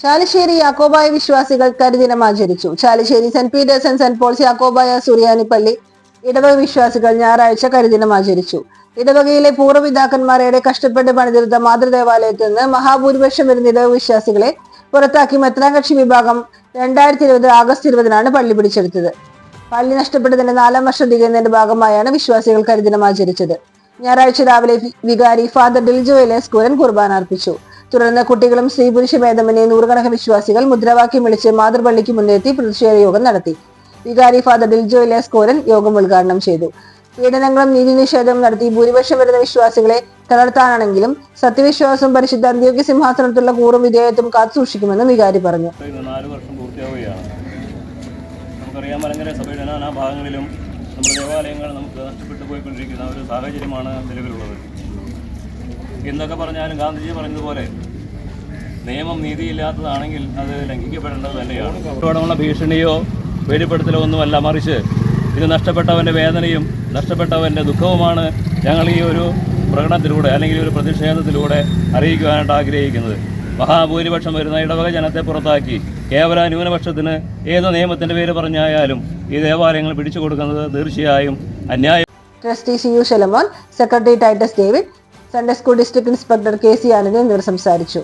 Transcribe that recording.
ചാലിശ്ശേരി യാക്കോബായ വിശ്വാസികൾ കരിദിനം ആചരിച്ചു. Chalissery Saint Peter's and Saint Paul's യാക്കോബായ സുറിയാനിപ്പള്ളി ഇടവക വിശ്വാസികൾ ഞായറാഴ്ച കരിദിനം ആചരിച്ചു. ഇടവകയിലെ പൂർവ്വപിതാക്കന്മാർ ഏറെ കഷ്ടപ്പെട്ട് പണിതീർത്ത മാതൃദേവാലയത്തിൽ നിന്ന് മഹാഭൂരിപക്ഷം വരുന്ന ഇടവക വിശ്വാസികളെ പുറത്താക്കി മെത്രാൻകക്ഷി വിഭാഗം 2020 ആഗസ്റ്റ് 20 പള്ളി പിടിച്ചെടുത്തത്. പള്ളി നഷ്ടപ്പെട്ടതിന്റെ 4ാം വർഷം തികയുന്നതിന്റെ ഭാഗമായാണ് വിശ്വാസികൾ കരിദിനം ആചരിച്ചത്. ഞായറാഴ്ച രാവിലെ വികാരി ഫാദർ ഡിൽജോ എലിയാസ് കൂരൻ കുർബാന അർപ്പിച്ചു. തുടർന്ന് കുട്ടികളും സ്ത്രീ പുരുഷ ഭേദമന്യേ നൂറുകണക്കിന് വിശ്വാസികൾ മുദ്രാവാക്യം വിളിച്ച് മാതൃപള്ളിക്ക് മുന്നേറ്റി പ്രതിഷേധ യോഗം നടത്തി. വികാരി ഫാദർ ഡിൽജോ എലിയാസ് കൂരൻ യോഗം ഉദ്ഘാടനം ചെയ്തു. പീഡനങ്ങളും നീതിനിഷേധവും നടത്തി ഭൂരിപക്ഷം വരുന്ന വിശ്വാസികളെ തളർത്താനാണെങ്കിലും സത്യവിശ്വാസവും പരിശുദ്ധ അന്ത്യോക്യ സിംഹാസനത്തിലുള്ള കൂറും വിധേയത്വം കാത്തുസൂക്ഷിക്കുമെന്ന് വികാരി പറഞ്ഞു. 4 വർഷം പൂർത്തിയാവുകയാണ്. നമുക്കറിയാം, മലങ്കര സഭയുടെ നാനാ ഭാഗങ്ങളിലും നമ്മുടെ ദേവാലയങ്ങൾ നമുക്ക് നഷ്ടപ്പെട്ടു പോയിക്കൊണ്ടിരിക്കുന്ന ഒരു സാഹചര്യമാണ് നിലവിലുള്ളത്. എന്തൊക്കെ പറഞ്ഞാലും ഗാന്ധിജി പറഞ്ഞതുപോലെ നിയമം നീതിയില്ലാത്തതാണെങ്കിൽ അത് ലംഘിക്കപ്പെടേണ്ടത് തന്നെയാണ്. ഇതോടുള്ള ഭീഷണിയോ വെളിപ്പെടുത്തലോ ഒന്നുമല്ല, മറിച്ച് ഇത് നഷ്ടപ്പെട്ടവൻ്റെ വേദനയും നഷ്ടപ്പെട്ടവൻ്റെ ദുഃഖവുമാണ് ഞങ്ങൾ ഈ ഒരു പ്രകടനത്തിലൂടെ അല്ലെങ്കിൽ ഒരു പ്രതിഷേധത്തിലൂടെ അറിയിക്കുവാനായിട്ട് ആഗ്രഹിക്കുന്നത്. മഹാഭൂരിപക്ഷം വരുന്ന ഇടവക ജനത്തെ പുറത്താക്കി കേവല ന്യൂനപക്ഷത്തിന് ഏത് നിയമത്തിൻ്റെ പേര് പറഞ്ഞായാലും ഈ ദേവാലയങ്ങൾ പിടിച്ചു കൊടുക്കുന്നത് തീർച്ചയായും അന്യായം. Trustee CU Shalamon, secretary Titus David, Sunday school district inspector KC Anandan എന്നിവർ സംസാരിച്ചു.